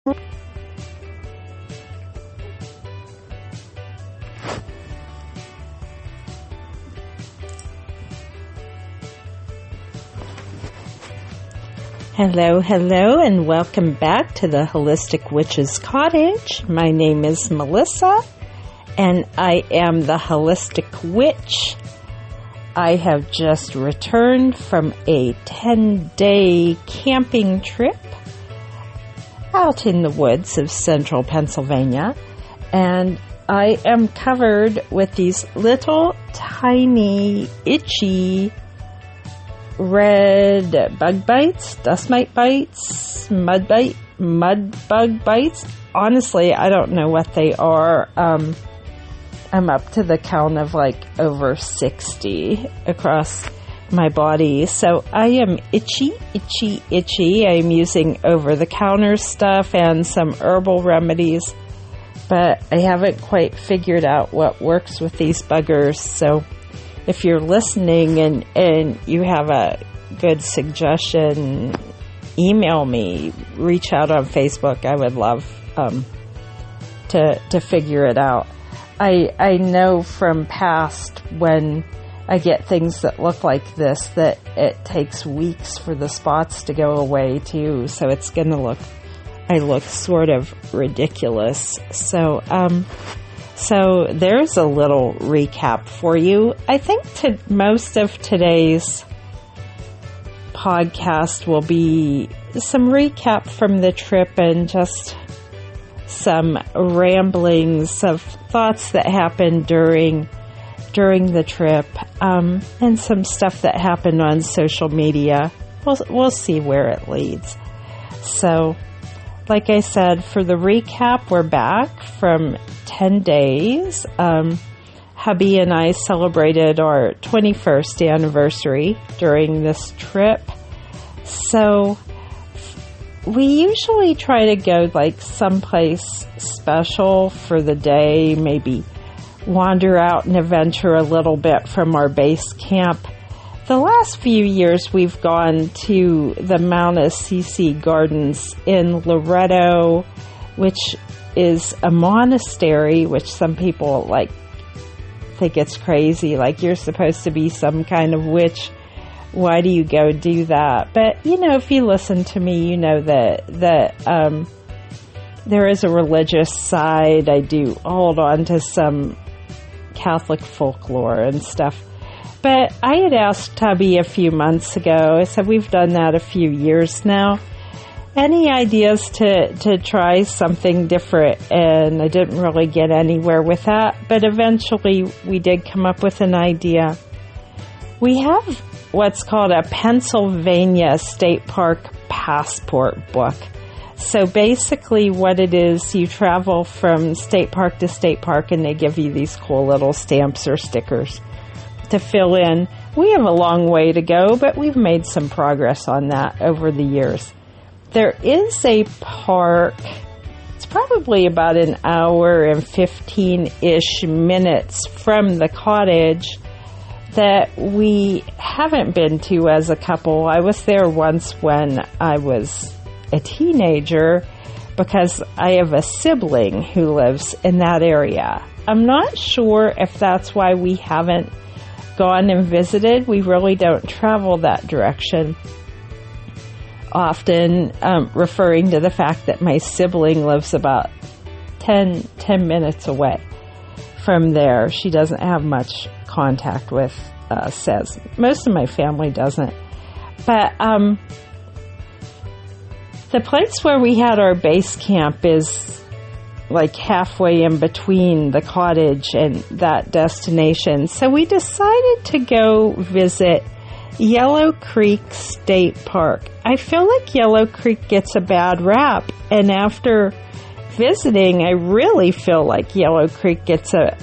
Hello, and welcome back to the Holistic Witch's Cottage. My name is Melissa, and I am the Holistic Witch. I have just returned from a 10-day camping trip out in the woods of central Pennsylvania, and I am covered with these little tiny itchy red bug bites, dust mite bites, mud bug bites. Honestly, I don't know what they are. I'm up to the count of like over 60 across my body. So I am itchy. I'm using over-the-counter stuff and some herbal remedies, but I haven't quite figured out what works with these buggers. So if you're listening and you have a good suggestion, email me, reach out on Facebook. I would love to figure it out. I know from past when I get things that look like this that it takes weeks for the spots to go away too. So it's going to I look sort of ridiculous. So there's a little recap for you. I think most of today's podcast will be some recap from the trip and just some ramblings of thoughts that happened during the trip, and some stuff that happened on social media. We'll see where it leads. So, like I said, for the recap, we're back from 10 days. Hubby and I celebrated our 21st anniversary during this trip. So we usually try to go like someplace special for the day, maybe wander out and adventure a little bit from our base camp. The last few years we've gone to the Mount Assisi Gardens in Loretto, which is a monastery, which some people think it's crazy, like you're supposed to be some kind of witch. Why do you go do that? But if you listen to me, you know that there is a religious side. I do hold on to some Catholic folklore and stuff. But I had asked Tubby a few months ago, I said we've done that a few years now, any ideas to try something different? And I didn't really get anywhere with that, but eventually we did come up with an idea. We have what's called a Pennsylvania State Park passport book. So basically what it is, you travel from state park to state park and they give you these cool little stamps or stickers to fill in. We have a long way to go, but we've made some progress on that over the years. There is a park, it's probably about an hour and 15-ish minutes from the cottage that we haven't been to as a couple. I was there once when I was a teenager because I have a sibling who lives in that area. I'm not sure if that's why we haven't gone and visited. We really don't travel that direction often, referring to the fact that my sibling lives about 10 minutes away from there. She doesn't have much contact with us. Most of my family doesn't. But the place where we had our base camp is like halfway in between the cottage and that destination. So we decided to go visit Yellow Creek State Park. I feel like Yellow Creek gets a bad rap, and after visiting, I really feel like Yellow Creek gets a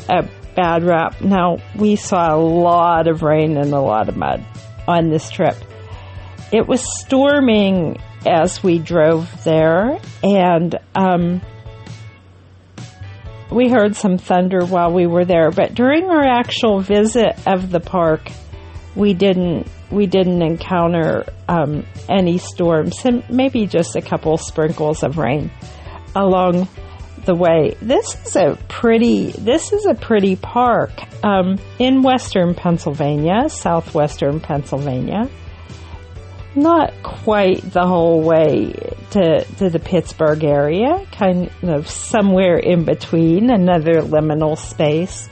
bad rap. Now, we saw a lot of rain and a lot of mud on this trip. It was storming as we drove there, and we heard some thunder while we were there. But during our actual visit of the park, we didn't encounter any storms, and maybe just a couple sprinkles of rain. along the way. This is a pretty park in western Pennsylvania, southwestern Pennsylvania. Not quite the whole way to the Pittsburgh area, kind of somewhere in between, another liminal space.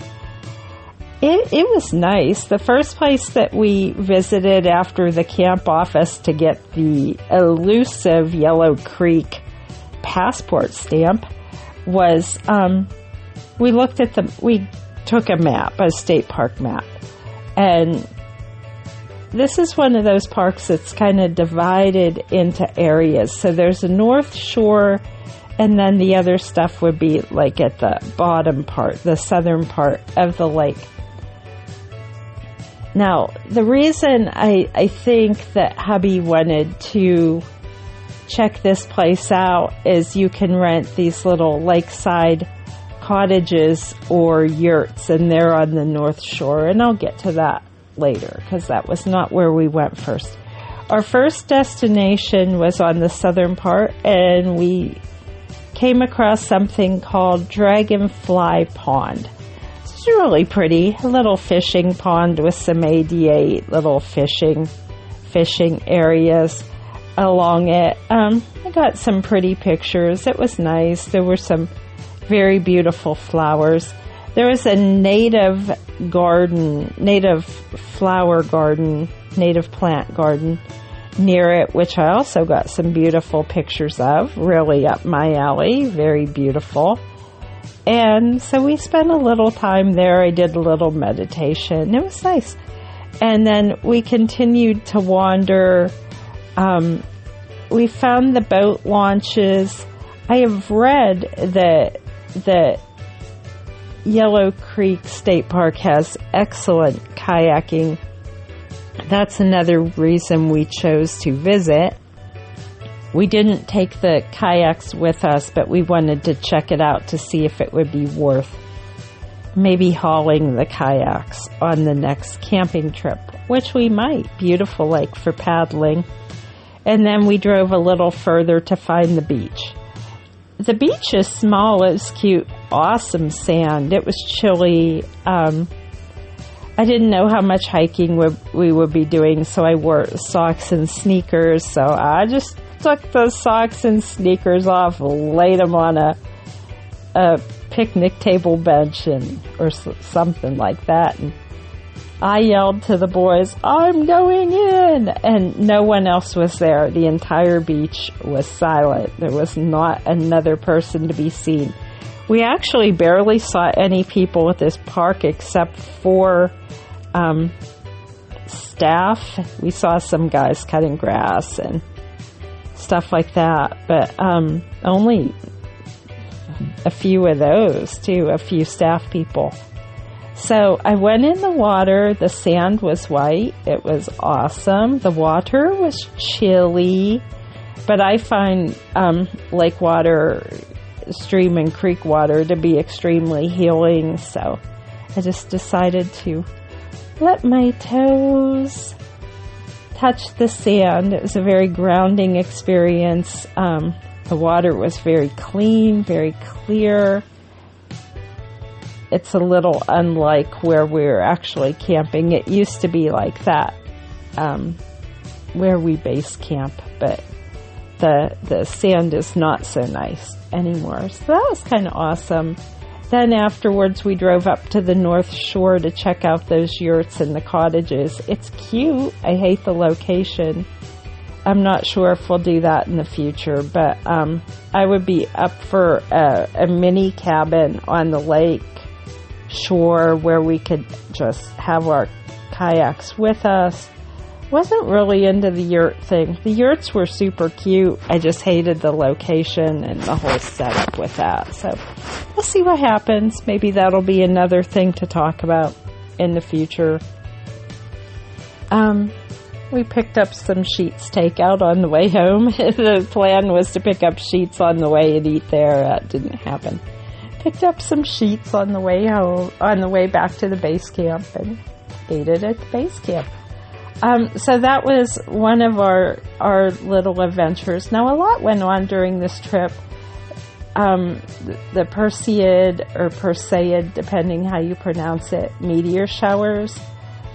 It was nice. The first place that we visited after the camp office to get the elusive Yellow Creek passport stamp was, we took a map, a state park map, and this is one of those parks that's kind of divided into areas. So there's a North Shore, and then the other stuff would be like at the bottom part, the southern part of the lake. Now, the reason I think that hubby wanted to check this place out is you can rent these little lakeside cottages or yurts, and they're on the North Shore, and I'll get to that later because that was not where we went first. Our first destination was on the southern part, and we came across something called Dragonfly Pond. It's really pretty, a little fishing pond with some ADA little fishing areas along it. I got some pretty pictures. It was nice. There were some very beautiful flowers. There was a native flower garden, native plant garden near it, which I also got some beautiful pictures of, really up my alley, very beautiful. And so we spent a little time there. I did a little meditation. It was nice. And then we continued to wander. We found the boat launches. I have read that Yellow Creek State Park has excellent kayaking. That's another reason we chose to visit. We didn't take the kayaks with us, but we wanted to check it out to see if it would be worth maybe hauling the kayaks on the next camping trip, which we might. Beautiful lake for paddling. And then we drove a little further to find the beach. The beach is small. It was cute. Awesome sand. It was chilly. I didn't know how much hiking we would be doing, so I wore socks and sneakers. So I just took the socks and sneakers off, laid them on a picnic table bench or something like that. And I yelled to the boys, "I'm going in!" And no one else was there. The entire beach was silent. There was not another person to be seen. We actually barely saw any people at this park except for staff. We saw some guys cutting grass and stuff like that, but only a few of those, too, a few staff people. So I went in the water. The sand was white. It was awesome. The water was chilly, but I find lake water, stream and creek water to be extremely healing, so I just decided to let my toes touch the sand. It was a very grounding experience. The water was very clean, very clear. It's a little unlike where we're actually camping. It used to be like that where we base camp, but the sand is not so nice anymore. So that was kind of awesome. Then afterwards we drove up to the North Shore to check out those yurts and the cottages. It's cute. I hate the location. I'm not sure if we'll do that in the future, but I would be up for a mini cabin on the lake shore where we could just have our kayaks with us. Wasn't really into the yurt thing. The yurts were super cute. I just hated the location and the whole setup with that. So we'll see what happens. Maybe that'll be another thing to talk about in the future. We picked up some Sheetz takeout on the way home. The plan was to pick up Sheetz on the way and eat there. That didn't happen. Picked up some Sheetz on the way home, on the way back to the base camp, and ate it at the base camp. So that was one of our little adventures. Now, a lot went on during this trip. the Perseid or Perseid, depending how you pronounce it, meteor showers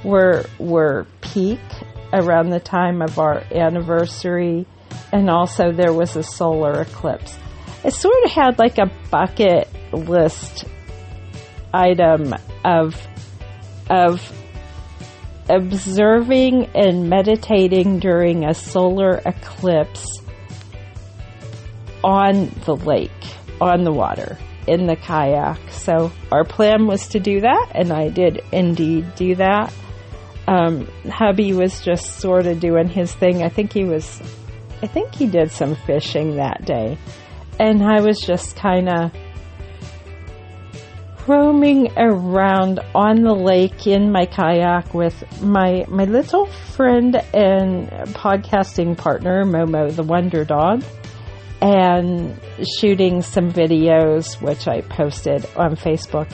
were peak around the time of our anniversary, and also there was a solar eclipse. It sort of had like a bucket list item of observing and meditating during a solar eclipse on the lake, on the water, in the kayak. So our plan was to do that, and I did indeed do that. Hubby was just sort of doing his thing. I think he did some fishing that day. And I was just kind of roaming around on the lake in my kayak with my little friend and podcasting partner, Momo the Wonder Dog, and shooting some videos, which I posted on Facebook.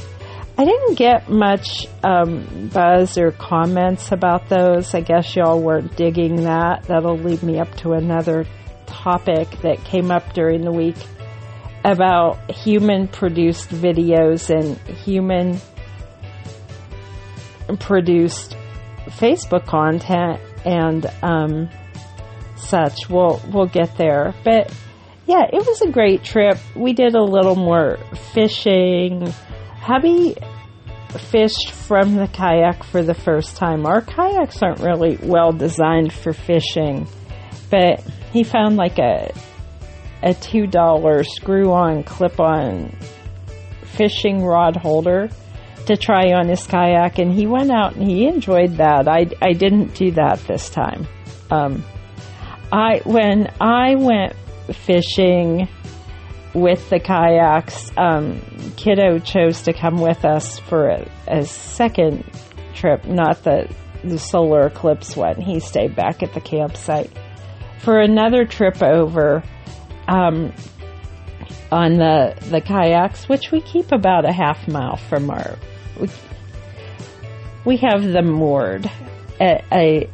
I didn't get much buzz or comments about those. I guess y'all weren't digging that. That'll lead me up to another topic that came up during the week about human-produced videos and human-produced Facebook content and such. We'll get there. But yeah, it was a great trip. We did a little more fishing. Hubby fished from the kayak for the first time. Our kayaks aren't really well designed for fishing, but he found like a $2 screw-on, clip-on fishing rod holder to try on his kayak, and he went out and he enjoyed that. I didn't do that this time. When I went fishing with the kayaks, Kiddo chose to come with us for a second trip, not the solar eclipse one. He stayed back at the campsite for another trip over on the kayaks, which we keep about a half mile from we have them moored at a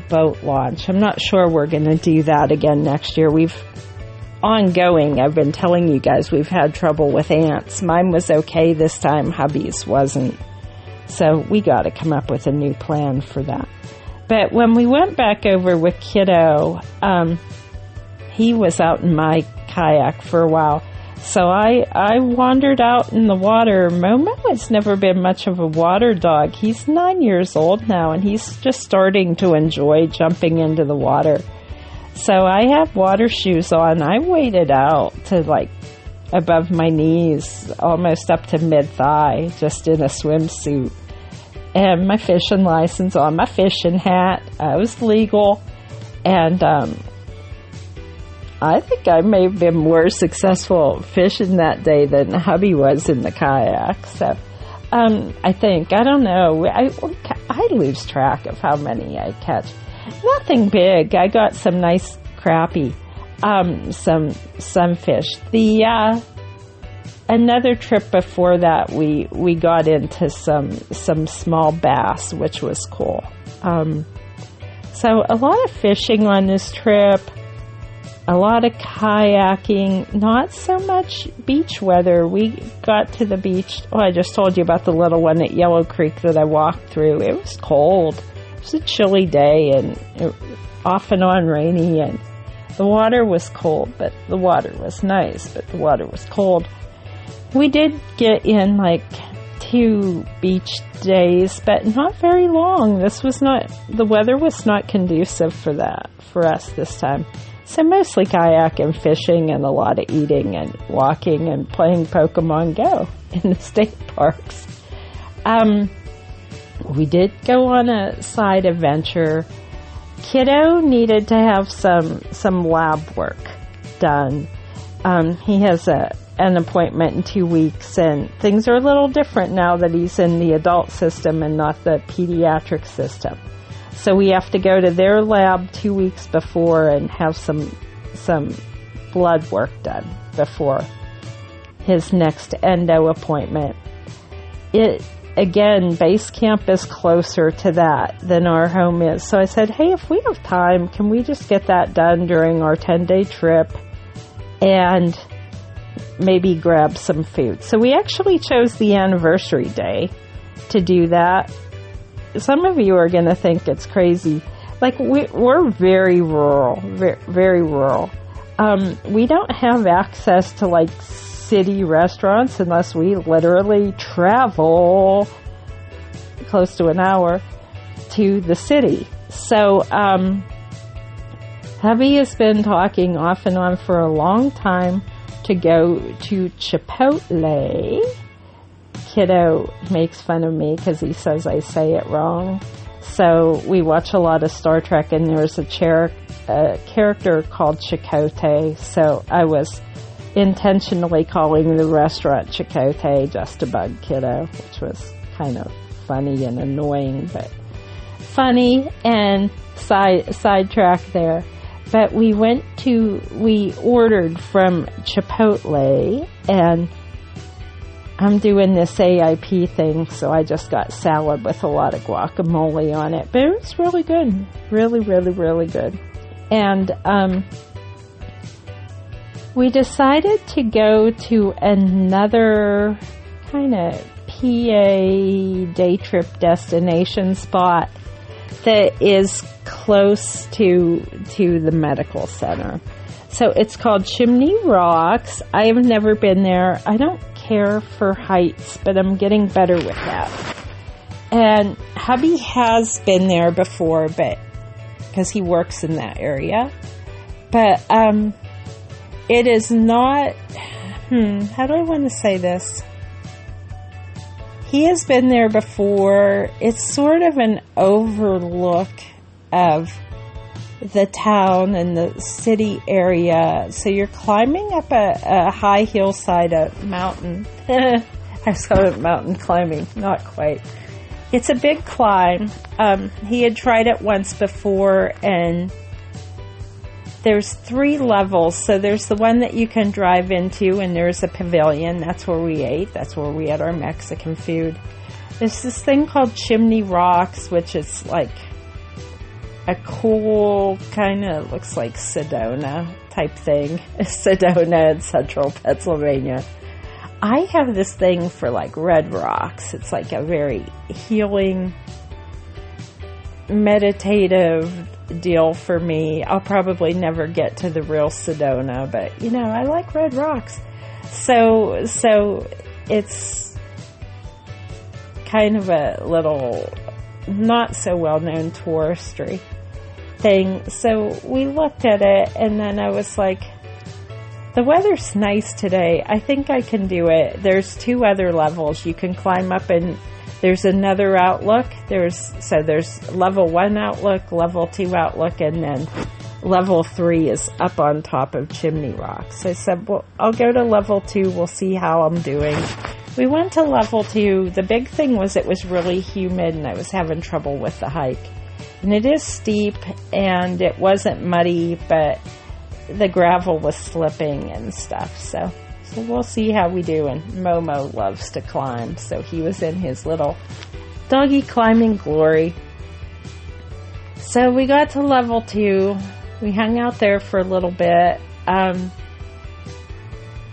boat launch. I'm not sure we're going to do that again next year. I've been telling you guys, we've had trouble with ants. Mine was okay this time, hubby's wasn't. So we got to come up with a new plan for that. But when we went back over with Kiddo, he was out in my kayak for a while. So I wandered out in the water. Momo has never been much of a water dog. He's 9 years old now, and he's just starting to enjoy jumping into the water. So I have water shoes on. I waded out to like above my knees, almost up to mid-thigh, just in a swimsuit. And my fishing license on, my fishing hat. I was legal. And I think I may have been more successful fishing that day than hubby was in the kayak. So I think, I don't know. I lose track of how many I catch. Nothing big. I got some nice crappie, some sunfish. Another trip before that, we got into some small bass, which was cool. So a lot of fishing on this trip, a lot of kayaking, not so much beach weather. We got to the beach. Oh, I just told you about the little one at Yellow Creek that I walked through. It was cold. It was a chilly day and off and on rainy, and the water was cold, but the water was nice, but the water was cold. We did get in like 2 beach days, but not very long. The weather was not conducive for us this time. So mostly kayak and fishing and a lot of eating and walking and playing Pokemon Go in the state parks. We did go on a side adventure. Kiddo needed to have some lab work done. He has an appointment in 2 weeks, and things are a little different now that he's in the adult system and not the pediatric system. So we have to go to their lab 2 weeks before and have some blood work done before his next endo appointment. Again, base camp is closer to that than our home is. So I said, hey, if we have time, can we just get that done during our 10-day trip and maybe grab some food. So we actually chose the anniversary day to do that. Some of you are going to think it's crazy. Like, we're very rural, very rural. We don't have access to, like, city restaurants unless we literally travel close to an hour to the city. So, hubby has been talking off and on for a long time to go to Chipotle. Kiddo makes fun of me because he says I say it wrong. So we watch a lot of Star Trek, and there's a character called Chakotay. So I was intentionally calling the restaurant Chakotay just to bug Kiddo, which was kind of funny and annoying, but funny and sidetrack there. But we ordered from Chipotle, and I'm doing this AIP thing, so I just got salad with a lot of guacamole on it. But it was really good. Really, really, really good. And we decided to go to another kind of PA day trip destination spot that is close to the medical center. So it's called Chimney Rocks. I have never been there. I don't care for heights, but I'm getting better with that. And hubby has been there before, but because he works in that area. But it is not, how do I want to say this? He has been there before. It's sort of an overlook of the town and the city area. So you're climbing up a high hillside, a mountain. I call it mountain climbing. Not quite. It's a big climb. He had tried it once before, and there's 3 levels. So there's the one that you can drive into, and there's a pavilion. That's where we ate. That's where we had our Mexican food. There's this thing called Chimney Rocks, which is like a cool, kind of looks like Sedona type thing. Sedona in central Pennsylvania. I have this thing for like red rocks. It's like a very healing, meditative deal for me. I'll probably never get to the real Sedona, but I like red rocks. So it's kind of a little not so well-known touristy thing. So we looked at it, and then I was like, the weather's nice today. I think I can do it. There's 2 other levels. You can climb up, and there's another outlook. There's level 1 outlook, level 2 outlook, and then level 3 is up on top of Chimney Rocks. So I said, well, I'll go to level 2. We'll see how I'm doing. We went to level 2. The big thing was it was really humid, and I was having trouble with the hike. And it is steep, and it wasn't muddy, but the gravel was slipping and stuff. So we'll see how we do. And Momo loves to climb, so he was in his little doggy climbing glory. So we got to level 2. We hung out there for a little bit.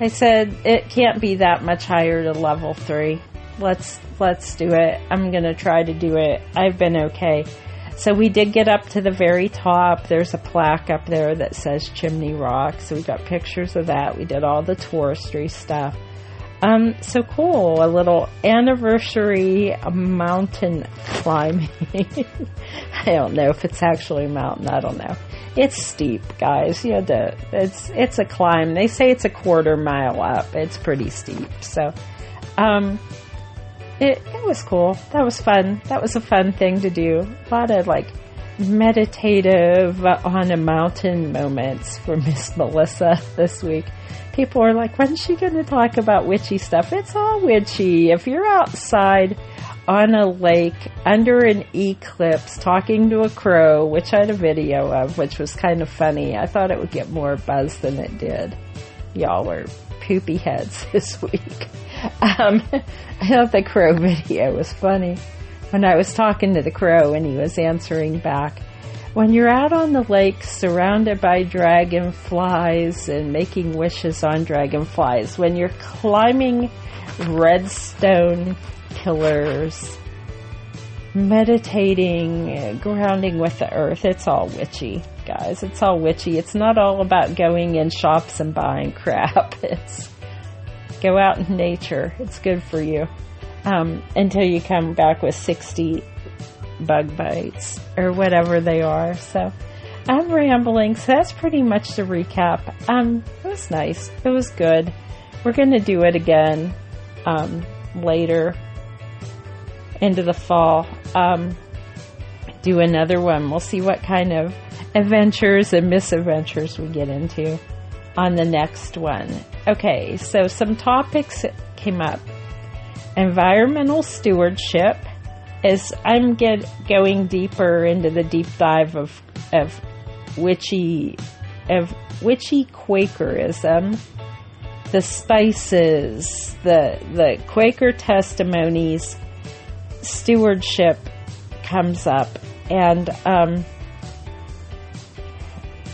I said it can't be that much higher to level 3. Let's do it. I'm gonna try to do it. I've been okay. So we did get up to the very top. There's a plaque up there that says Chimney Rock. So we got pictures of that. We did all the touristy stuff. So cool. A little anniversary mountain climbing. I don't know if it's actually a mountain. I don't know. It's steep, guys. It's a climb. They say it's a 1/4 mile up. It's pretty steep. So, it was cool. That was fun. That was a fun thing to do. A lot of like meditative on a mountain moments for Miss Melissa this week. People are like, when's she going to talk about witchy stuff? It's all witchy. If you're outside on a lake under an eclipse talking to a crow, which I had a video of, which was kind of funny. I thought it would get more buzz than it did. Y'all were poopy heads this week. I thought the crow video was funny when I was talking to the crow and he was answering back. when you're out on the lake surrounded by dragonflies and making wishes on dragonflies, when you're climbing redstone pillars, meditating, grounding with the earth, it's all witchy, guys. It's all witchy. It's not all about going in shops and buying crap. It's go out in nature. It's good for you. Until you come back with 60 bug bites or whatever they are. So I'm rambling. So that's pretty much the recap. It was nice. It was good. We're going to do it again later into the fall. Do another one. We'll see what kind of adventures and misadventures we get into on the next one. Okay, so some topics came up. Environmental stewardship, as I'm going deeper into the deep dive of witchy Quakerism, the spices, the Quaker testimonies, stewardship comes up, and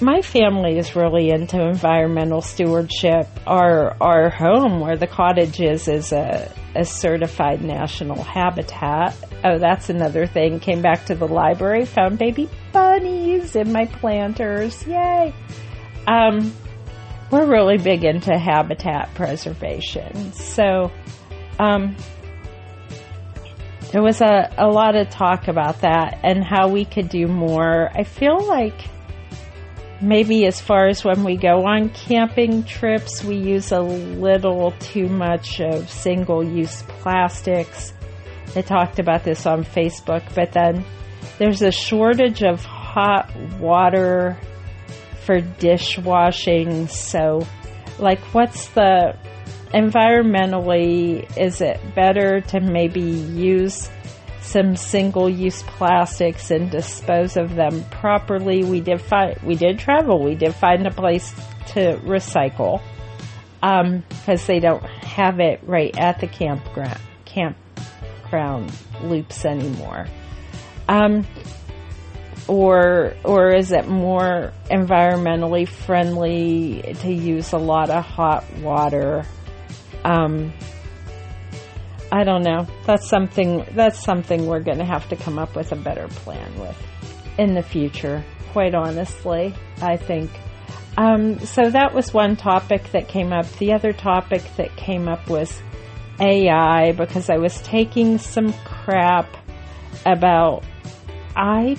my family is really into environmental stewardship. Our home, where the cottage is a certified national habitat. Oh, that's another thing. Came back to the library, found baby bunnies in my planters. Yay! We're really big into habitat preservation. So, there was a lot of talk about that and how we could do more. I feel like maybe as far as when we go on camping trips, we use a little too much of single-use plastics. I talked about this on Facebook, but then there's a shortage of hot water for dishwashing. So, like, what's the... Environmentally, is it better to maybe use some single-use plastics and dispose of them properly? We did travel. We did find a place to recycle because they don't have it right at the campground loops anymore. Or is it more environmentally friendly to use a lot of hot water? I don't know. That's something we're going to have to come up with a better plan with in the future, quite honestly, I think. So that was one topic that came up. The other topic that came up was AI, because I was taking some crap about, I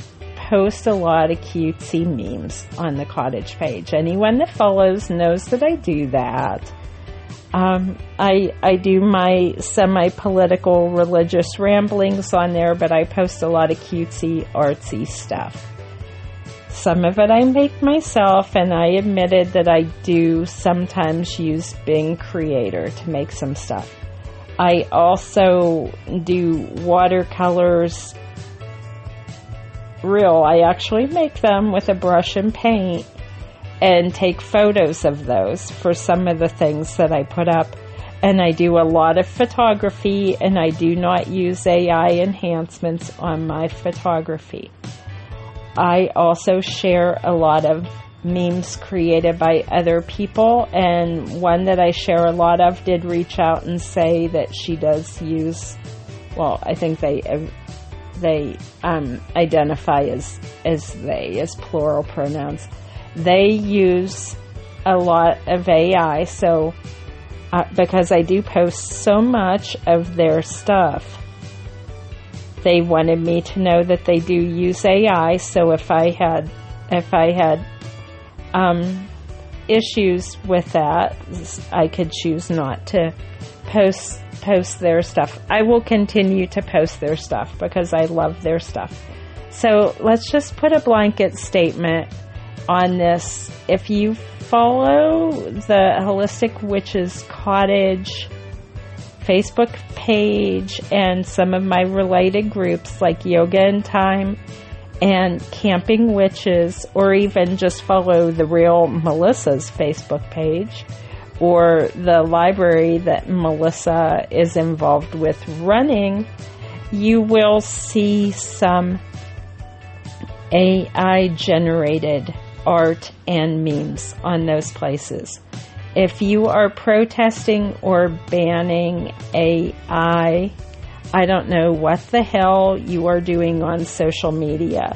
post a lot of cutesy memes on the cottage page. Anyone that follows knows that I do that. I do my semi-political religious ramblings on there, but I post a lot of cutesy, artsy stuff. Some of it I make myself, and I admitted that I do sometimes use Bing Creator to make some stuff. I also do watercolors real. I actually make them with a brush and paint and take photos of those for some of the things that I put up. And I do a lot of photography, and I do not use AI enhancements on my photography. I also share a lot of memes created by other people, and one that I share a lot of did reach out and say that she does use, well, I think they identify as they, as plural pronouns. They use a lot of AI, so because I do post so much of their stuff, they wanted me to know that they do use AI. So if I had issues with that, I could choose not to post their stuff. I will continue to post their stuff because I love their stuff. So let's just put a blanket statement on this. If you follow the Holistic Witches Cottage Facebook page and some of my related groups like Yoga and Time and Camping Witches, or even just follow the real Melissa's Facebook page or the library that Melissa is involved with running, you will see some AI generated art and memes on those places. If you are protesting or banning AI, I don't know what the hell you are doing on social media,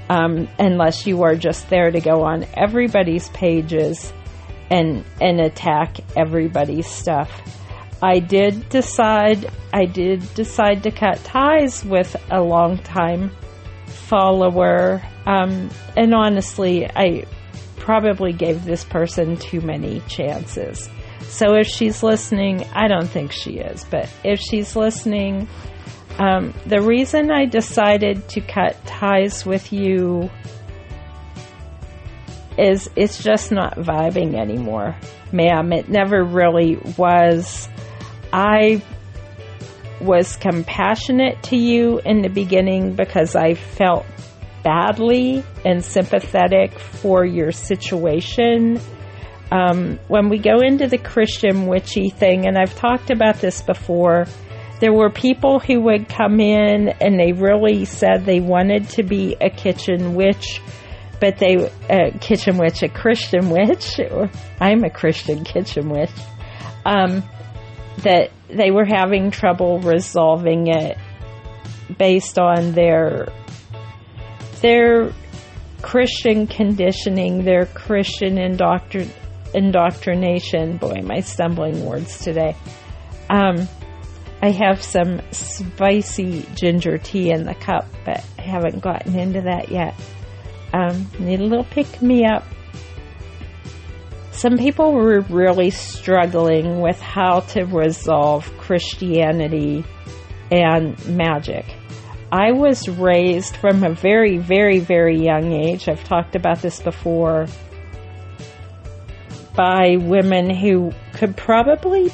unless you are just there to go on everybody's pages and attack everybody's stuff. I did decide to cut ties with a longtime follower, and honestly, I probably gave this person too many chances. So if she's listening, I don't think she is, but if she's listening, the reason I decided to cut ties with you is it's just not vibing anymore, ma'am. It never really was. I was compassionate to you in the beginning because I felt badly and sympathetic for your situation. When we go into the Christian witchy thing, and I've talked about this before, there were people who would come in and they really said they wanted to be a kitchen witch, but a Christian witch. I'm a Christian kitchen witch. That they were having trouble resolving it based on their Christian conditioning, their Christian indoctrination. Boy, am I stumbling words today. I have some spicy ginger tea in the cup, but I haven't gotten into that yet. Need a little pick-me-up. Some people were really struggling with how to resolve Christianity and magic. I was raised from a very, very, very young age, I've talked about this before, by women who could probably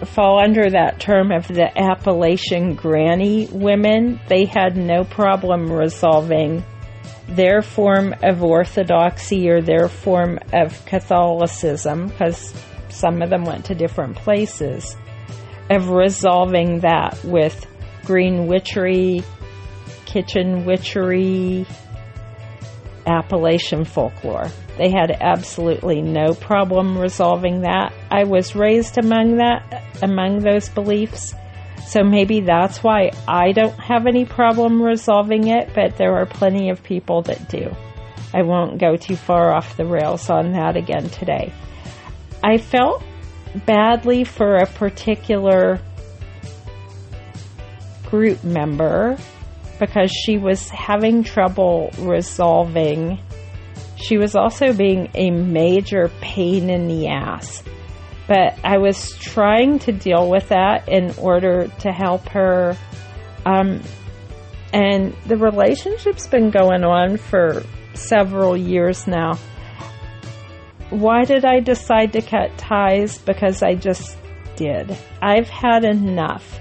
fall under that term of the Appalachian granny women. They had no problem resolving their form of orthodoxy or their form of Catholicism, because some of them went to different places, of resolving that with green witchery, kitchen witchery, Appalachian folklore. They had absolutely no problem resolving that. I was raised among those beliefs, so maybe that's why I don't have any problem resolving it, but there are plenty of people that do. I won't go too far off the rails on that again today. I felt badly for a particular group member because she was having trouble resolving. She was also being a major pain in the ass. But I was trying to deal with that in order to help her. And the relationship's been going on for several years now. Why did I decide to cut ties? Because I just did. I've had enough.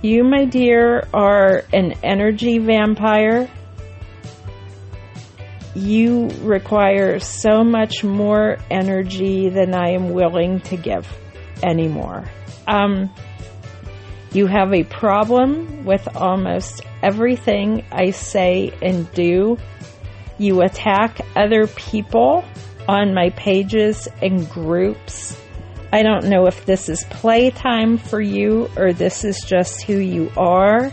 You, my dear, are an energy vampire. You require so much more energy than I am willing to give anymore. You have a problem with almost everything I say and do. You attack other people on my pages and groups. I don't know if this is playtime for you or this is just who you are.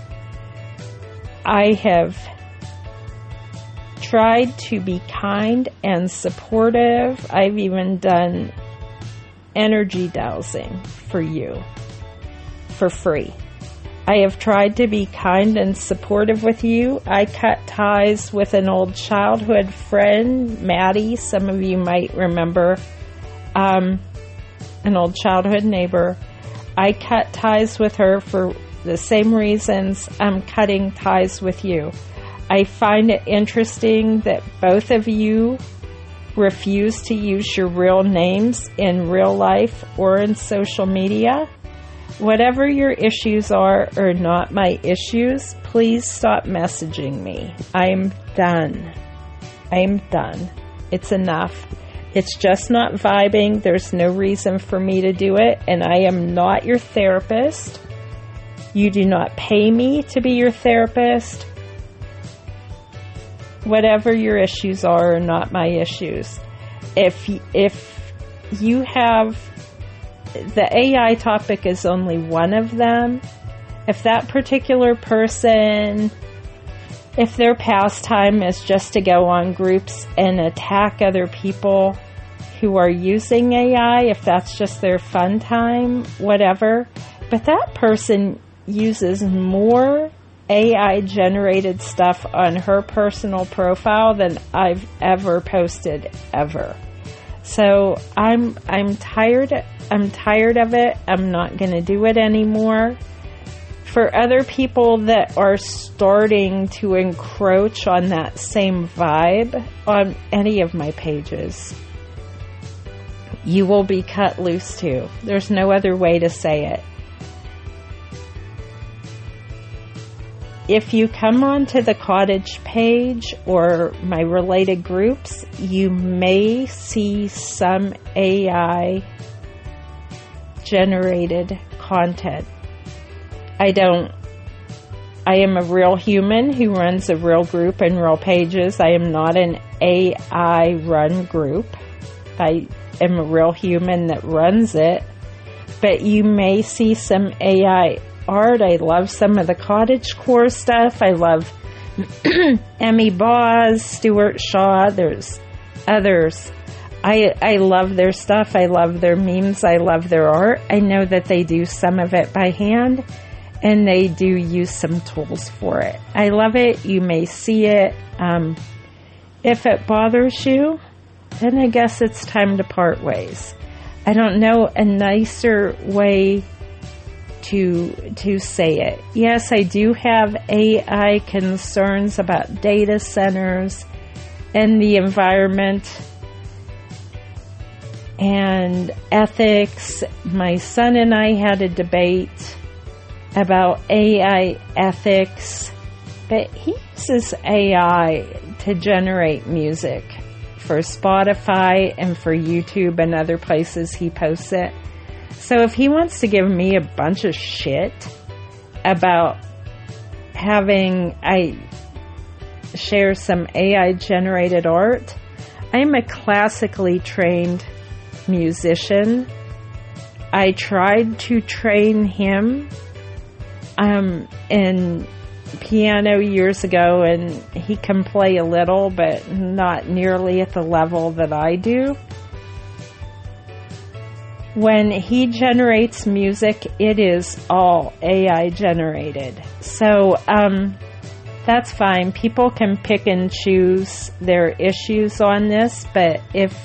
I have tried to be kind and supportive. I've even done energy dowsing for you for free. I have tried to be kind and supportive with you. I cut ties with an old childhood friend, Maddie. Some of you might remember, an old childhood neighbor. I cut ties with her for the same reasons I'm cutting ties with you. I find it interesting that both of you refuse to use your real names in real life or in social media. Whatever your issues are not my issues, please stop messaging me. I'm done. It's enough. It's just not vibing. There's no reason for me to do it, and I am not your therapist. You do not pay me to be your therapist. Whatever your issues are not my issues. If you have, the AI topic is only one of them. If that particular person, if their pastime is just to go on groups and attack other people who are using AI, if that's just their fun time, whatever. But that person uses more AI generated stuff on her personal profile than I've ever posted ever. So I'm tired of it. I'm not going to do it anymore. For other people that are starting to encroach on that same vibe on any of my pages, you will be cut loose too. There's no other way to say it. If you come onto the cottage page or my related groups, you may see some AI generated content. I am a real human who runs a real group and real pages. I am not an AI run group. I am a real human that runs it. But you may see some AI art. I love some of the cottagecore stuff. I love Emmy Boz, Stuart Shaw. There's others. I love their stuff. I love their memes. I love their art. I know that they do some of it by hand, and they do use some tools for it. I love it. You may see it. If it bothers you, then I guess it's time to part ways. I don't know a nicer way to say it. Yes, I do have AI concerns about data centers and the environment and ethics. My son and I had a debate about AI ethics, but he uses AI to generate music for Spotify and for YouTube and other places he posts it. So if he wants to give me a bunch of shit about having I share some AI generated art, I'm a classically trained musician. I tried to train him in piano years ago, and he can play a little, but not nearly at the level that I do. When he generates music, it is all AI generated. So that's fine. People can pick and choose their issues on this, but if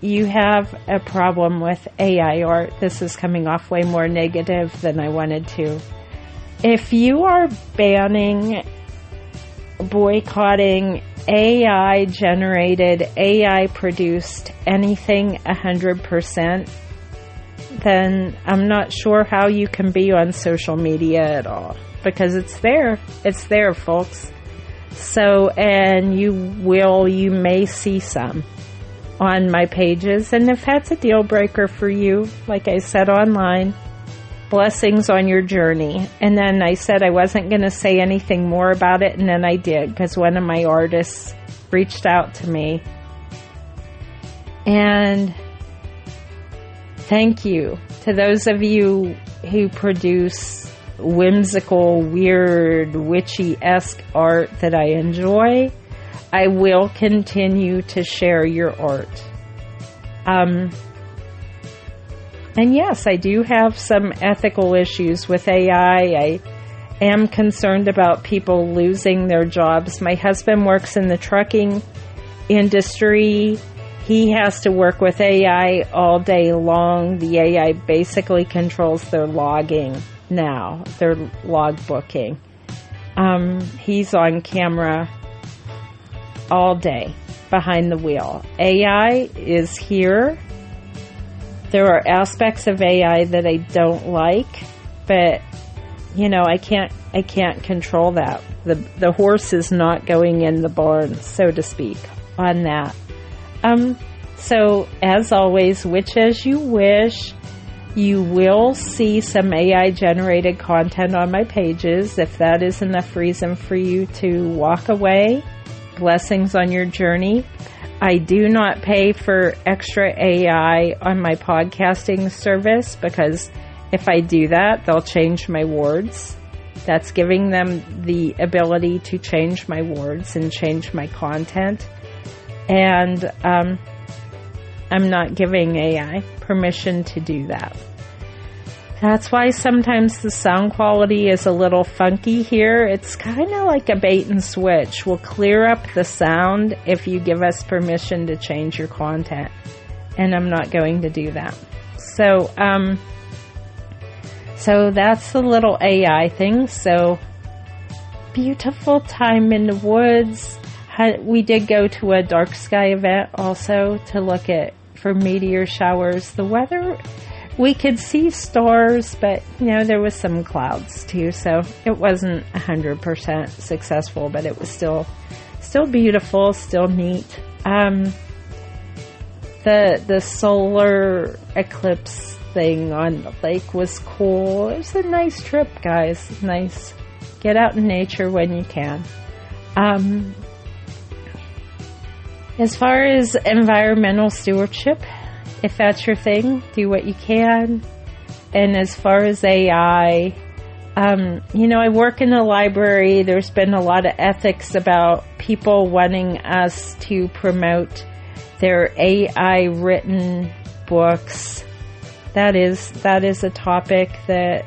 you have a problem with AI art, this is coming off way more negative than I wanted to. If you are boycotting AI-generated, AI-produced anything 100%, then I'm not sure how you can be on social media at all. Because it's there. It's there, folks. So, and you may see some on my pages. And if that's a deal breaker for you, like I said online, blessings on your journey. And then I said I wasn't going to say anything more about it, and then I did, because one of my artists reached out to me. And thank you to those of you who produce whimsical, weird, witchy-esque art that I enjoy. I will continue to share your art. And yes, I do have some ethical issues with AI. I am concerned about people losing their jobs. My husband works in the trucking industry. He has to work with AI all day long. The AI basically controls their logging now, their log booking. He's on camera all day behind the wheel. AI is here. There are aspects of AI that I don't like, but I can't control that. The horse is not going in the barn, so to speak, on that. So as always, witch as you wish. You will see some AI-generated content on my pages. If that is enough reason for you to walk away, blessings on your journey. I do not pay for extra AI on my podcasting service, because if I do that, they'll change my words. That's giving them the ability to change my words and change my content. And I'm not giving AI permission to do that. That's why sometimes the sound quality is a little funky here. It's kind of like a bait and switch. We'll clear up the sound if you give us permission to change your content. And I'm not going to do that. So that's the little AI thing. So beautiful time in the woods. We did go to a dark sky event also to look for meteor showers. The weather, we could see stars, but there was some clouds too, so it wasn't 100% successful, but it was still beautiful, still neat. The solar eclipse thing on the lake was cool. It was a nice trip, guys. Nice. Get out in nature when you can. As far as environmental stewardship, if that's your thing, do what you can. And as far as AI, I work in a library. There's been a lot of ethics about people wanting us to promote their AI written books. That is a topic that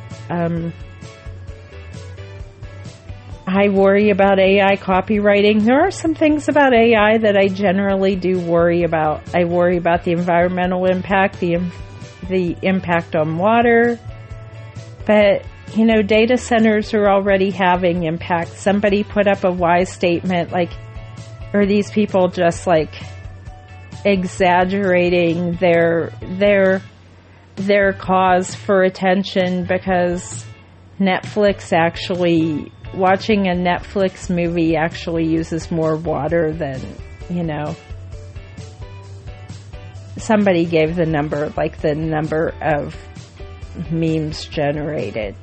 I worry about. AI copywriting. There are some things about AI that I generally do worry about. I worry about the environmental impact, the impact on water. But, data centers are already having impact. Somebody put up a wise statement, are these people just exaggerating their cause for attention, because Netflix actually, watching a Netflix movie actually uses more water than, somebody gave the number, the number of memes generated,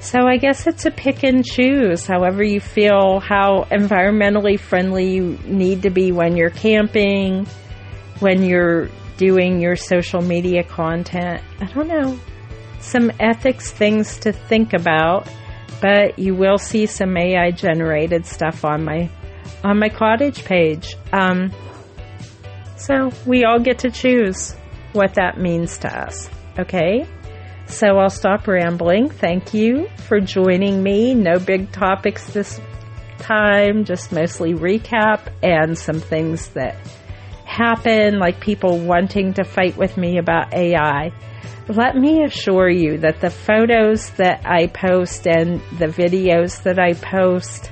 So I guess it's a pick and choose, however you feel, how environmentally friendly you need to be when you're camping, when you're doing your social media content. I don't know. Some ethics things to think about, but you will see some AI generated stuff on my cottage page. So we all get to choose what that means to us. Okay? So I'll stop rambling. Thank you for joining me. No big topics this time, just mostly recap and some things that happen, like people wanting to fight with me about AI. Let me assure you that the photos that I post and the videos that I post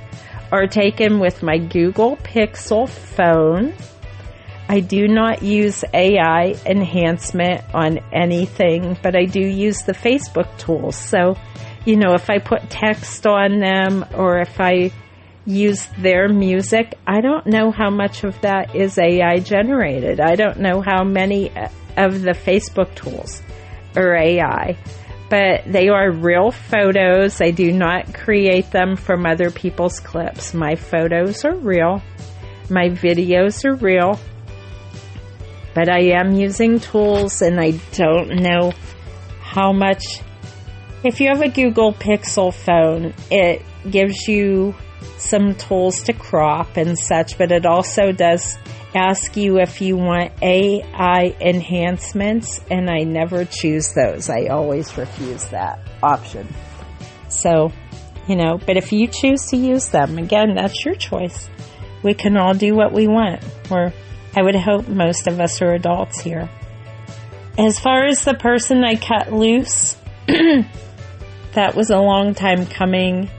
are taken with my Google Pixel phone. I do not use AI enhancement on anything, but I do use the Facebook tools. So, if I put text on them or if I use their music, I don't know how much of that is AI generated. I don't know how many of the Facebook tools are AI, but they are real photos. I do not create them from other people's clips. My photos are real. My videos are real. But I am using tools, and I don't know how much. If you have a Google Pixel phone, it gives you some tools to crop and such, but it also does ask you if you want AI enhancements, and I never choose those. I always refuse that option. So, but if you choose to use them, again, that's your choice. We can all do what we want. I would hope most of us are adults here. As far as the person I cut loose, that was a long time coming,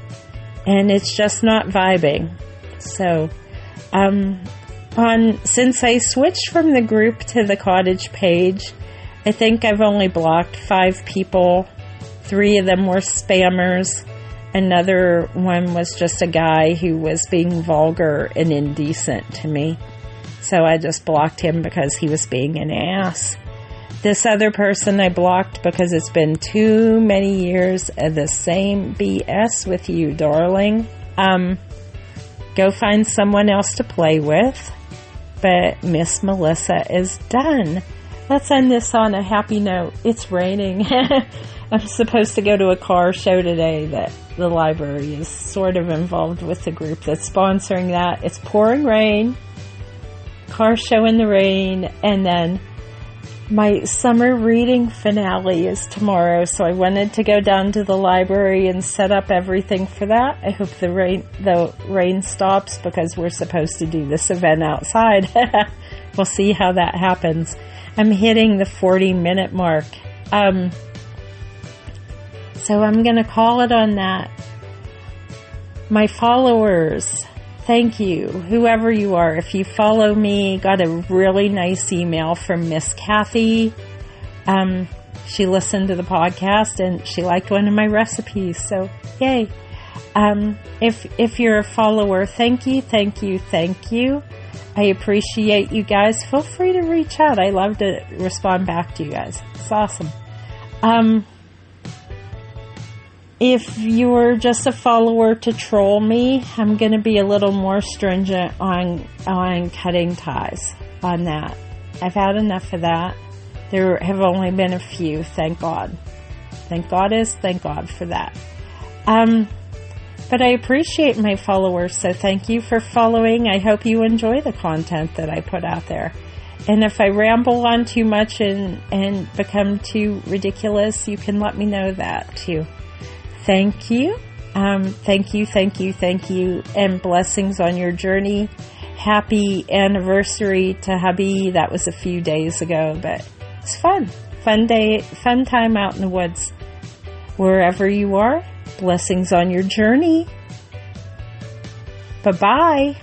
and it's just not vibing. So, since I switched from the group to the cottage page, I think I've only blocked 5 people. 3 of them were spammers. Another one was just a guy who was being vulgar and indecent to me. So I just blocked him because he was being an ass. This other person I blocked because it's been too many years of the same BS with you, darling. Go find someone else to play with. But Miss Melissa is done. Let's end this on a happy note. It's raining. I'm supposed to go to a car show today that the library is sort of involved with the group that's sponsoring that. It's pouring rain. Car show in the rain. And then my summer reading finale is tomorrow, so I wanted to go down to the library and set up everything for that. I hope the rain stops because we're supposed to do this event outside. We'll see how that happens. I'm hitting the 40-minute mark. So I'm going to call it on that. My followers, thank you, whoever you are. If you follow me, got a really nice email from Miss Kathy. She listened to the podcast and she liked one of my recipes, so yay. If you're a follower, thank you. I appreciate you guys. Feel free to reach out. I love to respond back to you guys. It's awesome. If you're just a follower to troll me, I'm going to be a little more stringent on cutting ties on that. I've had enough of that. There have only been a few, thank God. Thank God for that. But I appreciate my followers, so thank you for following. I hope you enjoy the content that I put out there. And if I ramble on too much and become too ridiculous, you can let me know that too. Thank you. Thank you. And blessings on your journey. Happy anniversary to hubby. That was a few days ago, but it's fun. Fun day, fun time out in the woods. Wherever you are, blessings on your journey. Bye-bye.